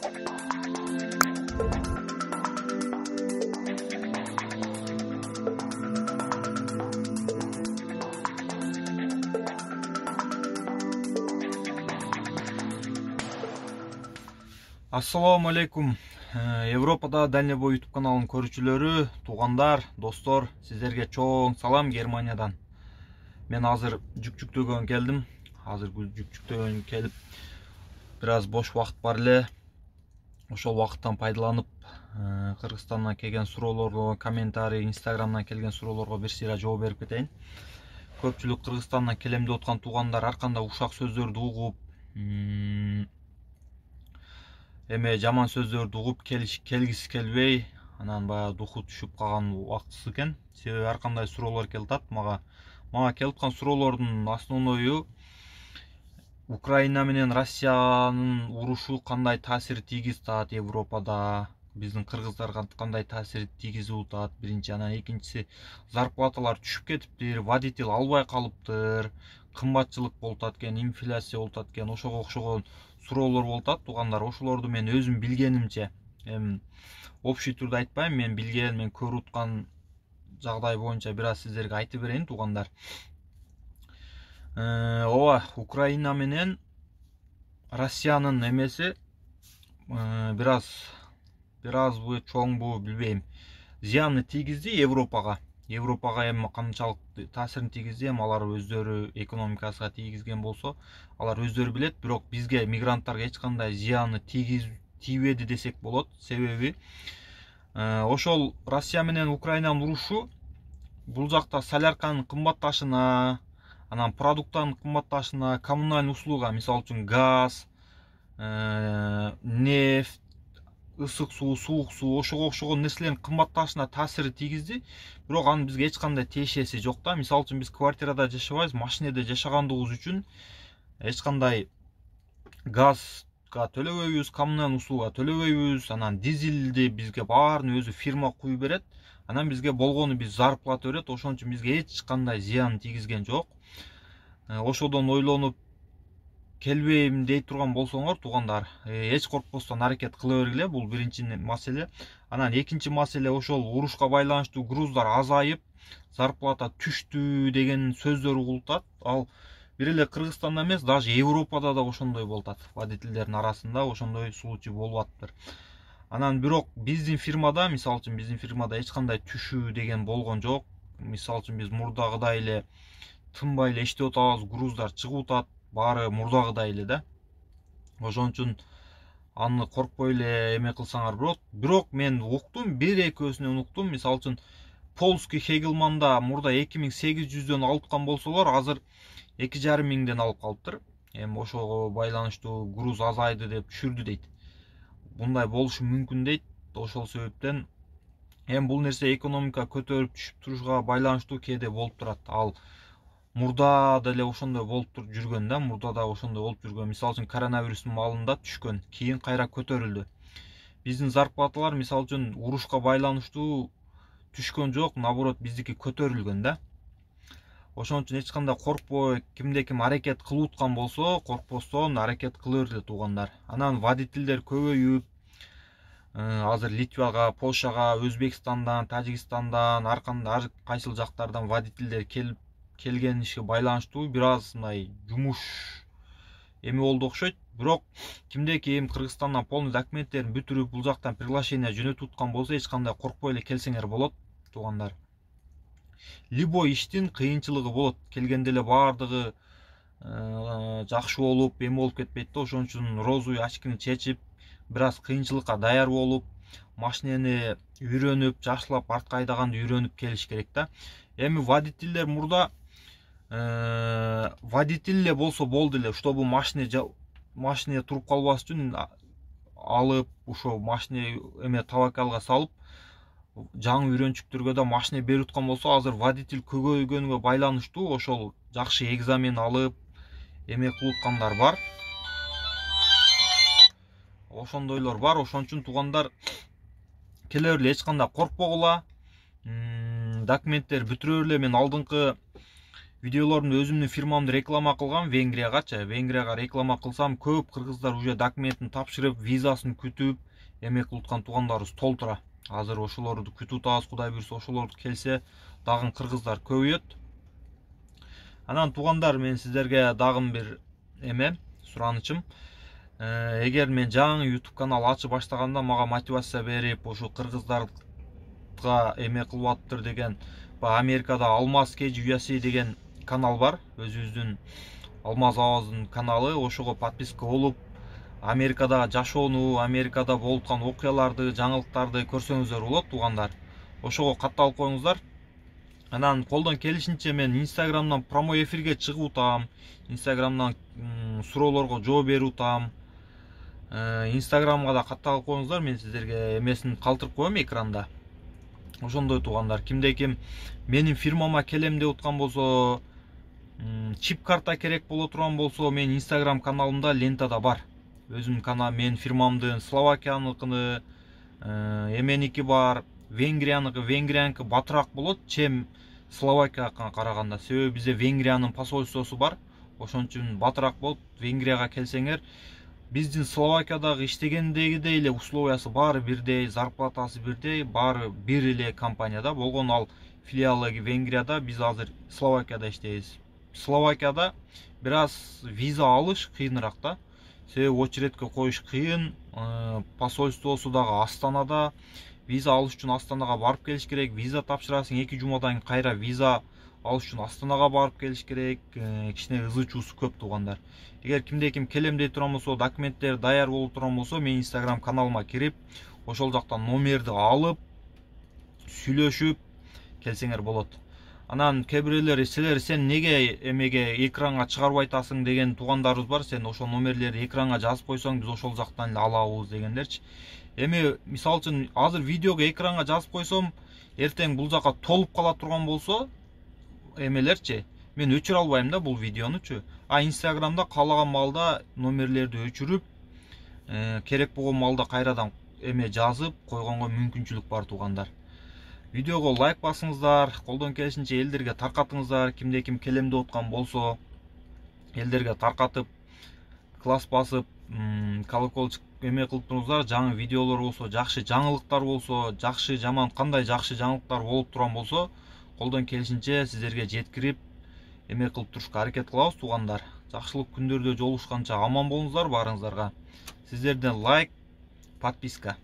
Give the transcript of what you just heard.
Assalamu алейкум. Европада дальний бой YouTube каналынын көрүүчүлөрү, туугандар, достор, сиздерге чоң салам Германиядан. Мен азыр жүк-жүктөгөн келдим. Келип бир аз бош убакыт бар эле. Ошол убакыттан пайдаланып, Кыргызстандан келген суроолорго, комментарий, Instagramдан келген суроолорго бир сыйра жооп берип кетейин. Көпчүлүк Кыргызстандан келем деп аткан туугандар ар кандай ушак сөздөрдү угуп, жаман сөздөрдү угуп келгиси келбей, анан баягы духу түшүп калган убактысы экен. Себеби ар кандай суроолор келип атат. Мага келип аткан суроолордун основною Украина менен Россиянын урушу кандай таасир тийгизип атат Европада, биздин кыргыздарга кандай таасир тийгизип атат биринчи. Анан экинчиси, зарплаталар түшүп кетиптир, водитель албай калыптыр, кымбатчылык болуп атат экен, инфляция болуп атат экен, ошого окшогон суроолор болуп атат туугандар. Ошолорду мен өзүм билгенимче, общий түрдө айтпайм, мен билген, мен көрүп аткан жагдай боюнча бир аз сиздерге айтып берейин туугандар. Ооба, Украина менен Россиянын эмеси бир аз чоңбу билбейм, зыяны тийгизди Европага эми канчалык таасирин тийгизди, эми алар өздөрү экономикасына тийгизген болсо, алар өздөрү билет. Бирок бизге, мигранттарга эч кандай зыяны тийбеди десек болот. Себеби ошол Россия менен Украинанын урушу бул жакта солярканын кымбатташына, анан продукттардын кымбатташына, коммунальный услуга, мисалы үчүн газ, нефть, ысык суу, суук суу, ошого окшогон нерселердин кымбатташына таасири тийгизди. Бирок анын бизге эч кандай тиешеси жок да. Мисалы үчүн биз квартирада жашабайбыз, машинеде жашагандыгыбыз үчүн эч кандай газга төлөбөйбүз, коммунальный услуга төлөбөйбүз, анан дизелди бизге баарын өзү фирма куюп берет. Анан бизге болгону биз зарплата берет. Ошон үчүн бизге эч кандай зыян тийгизген жок. Ошодон ойлонуп келбейм дей турган болсоңор туугандар, эч коркпостон аракет кыла бергиле. Бул биринчи маселе. Анан экинчи маселе, ошол урушка байланыштуу груздар азайып, зарплата түштү деген сөздөр угулуп атат. Ал бир эле Кыргызстанда эмес, даже Европада да ошондой болуп атат. Водительдердин арасында ошондой случай болуп атыптыр. Анан бирок биздин фирмада, мисалы үчүн биздин фирмада эч кандай түшүү деген болгон жок. Мисалы үчүн биз мурдагыдай эле тынбай эле иштеп атабыз, груздар чыгып атат, баары мурдагыдай эле да. Ошон үчүн аны коркпой эле эме кылсаңар болот. Бирок мен уктум, бир экөөсүнөн уктум. Мисалы үчүн Полский Хегелманда мурда 2800дөн алып аткан болсолор, азыр 2500ден алып калыптыр. Эми ошого байланыштуу груз азайды деп түшүрдү дейт. Мындай болушу мүмкүн дейт. Ошол себептен эми бул нерсе экономика көтөрүп түшүп турушуга байланыштуу кээде болуп турат. Ал мурда деле ошондой болуп жүргөн да, Мисалы үчүн коронавирустун маалында түшкөн, кийин кайра көтөрүлдү. Биздин зарплаталар мисалы үчүн урушка байланыштуу түшкөн жок, наоборот биздики көтөрүлгөн да. Ошон үчүн эч кандай коркпой, кимде ким аракет кылып аткан болсо, коркпостон аракет кыла бергиле туугандар. Анан водительдер көбөйүп, азыр Литвага, Польшага, Өзбекстандан, Тажикстандан, ар кайсыл жактардан водительдер келген ишке байланыштуу бир аз мындай жумуш эми болду окшойт. Бирок кимде ким Кыргызстандан полный документтерин бүтүрүп, бул жактан приглашение жөнөтүп аткан болсо, эч кандай коркпой эле келсеңер болот туугандар. Любой иштин кыйынчылыгы болот. Келгенде эле баардыгы жакшы болуп, эми болуп кетпейт да. Ошон үчүн розовый очкини чечип, бир аз кыйынчылыкка даяр болуп, машинени үйрөнүп, жакшылап артка айдаганды үйрөнүп келиш керек да. Эми водительдер мурда водитель эле болсо болду эле, чтобы машине туруп калбас үчүн алып, ошо машине эме табакалга салып, жаңы үйрөнчүктөргө да машине берип аткан болсо, азыр водитель көбөйгөнгө байланыштуу ошол жакшы экзамен алып, эме кылып аткандар бар. Ошондойлор бар. Ошон үчүн туугандар, келе бергиле, эч кандай коркпогула. Документтер бүтүрө бергиле. Мен алдыңкы видеолорумду өзүмдүн фирмамды реклама кылгам Венгрияга реклама кылсам көп кыргыздар уже документин тапшырып, визасын күтүп эме кылып аткан туугандарыбыз толтура. Азыр ошолорду күтүп атабыз, Кудай буйрса ошолор келсе дагы кыргыздар көбөйөт. Анан туугандар, мен сиздерге дагы бир суранычым. Эгер мен жаңы YouTube канал ачып баштаганда мага мотивация берип, ошо кыргыздарга эме кылып атыптыр деген, Америкада Алмаз KG деген канал бар, өзүбүздүн Алмаз Аваздын каналы. Ошого подписка болуп, Америкада жашоону, Америкада болуп аткан окуяларды, жаңылыктарды көрсөңүздөр болот туугандар. Ошого катталып коюңуздар. Анан колдон келишинче мен Инстаграмдан прямой эфирге чыгып атам, Инстаграмдан суроолорго жооп берип атам. Инстаграмга да катталып коюңуздар, мен сиздерге эмесин калтырып коем экранда. Ошондой туугандар, кимде ким менин фирмама келем деп аткан болсо, чип карта керек боло турган болсо, менин Инстаграм каналымда лентада бар. Өзүмдүн канал, менин фирмамдын Словакияныкыны, эменики бар, Венгрияныкы батыраак болот, чем Словакияга караганда. Себеби бизде Венгриянын посольствосу бар, ошон үчүн батыраак болот. Венгрияга келсеңер, биздин Словакиядагы иштегендегидей эле условиясы баары бирдей, зарплатасы бирдей, баары бир эле компанияда болгон. Ал филиалы Венгрияда, биз азыр Словакияда иштейбиз. Словакияда бир аз виза алыш кыйыныраак да. Себеби очередке коюш кыйын, посольствосу дагы Астанада. Виза алыш үчүн Астанага барып келиш керек. Виза тапшырасың, 2 жумадан кайра виза алыш үчүн Астанага барып келиш керек. Кичине ызы чуусу көп туугандар. Эгер кимде ким келем деп турган болсо, документтер даяр болуп турган болсо, мен Инстаграм каналыма кирип, ошол жактан номерди алып, сүйлөшүп келсеңер болот. Анан кээ бирөөлөр, сен неге эмеге экранга чыгарбай атасың деген туугандарыбыз бар. Сен ошол номерлерди экранга жазып койсоң, биз ошол жактан эле алабыз дегендерчи. Эми мисалы үчүн азыр видеого экранга жазып койсом, эртең бул жака толуп кала турган болсо, эмелерчи, мен өчүрө албайм да бул видеонучу. Инстаграмда каалаган маалда номерлерди өчүрүп, керек болгон маалда кайрадан эме жазып койгонго мүмкүнчүлүк бар туугандар. Видеого лайк басыңыздар, колдон келишинче элдерге таркатыңыздар. Кимде ким келем деп аткан болсо, элдерге таркатып, класс басып, колокольчик эме кылып туруңуздар. Жаңы видеолор болсо, жакшы жаңылыктар болсо, жакшы жаман кандай жакшы жаңылыктар болуп турган болсо, колдон келишинче сиздерге жеткирип эме кылып турушка аракет кылабыз туугандар. Жакшылык күндөрдө жолугушканча аман болуңуздар баарыңыздарга. Сиздерден лайк, подписка.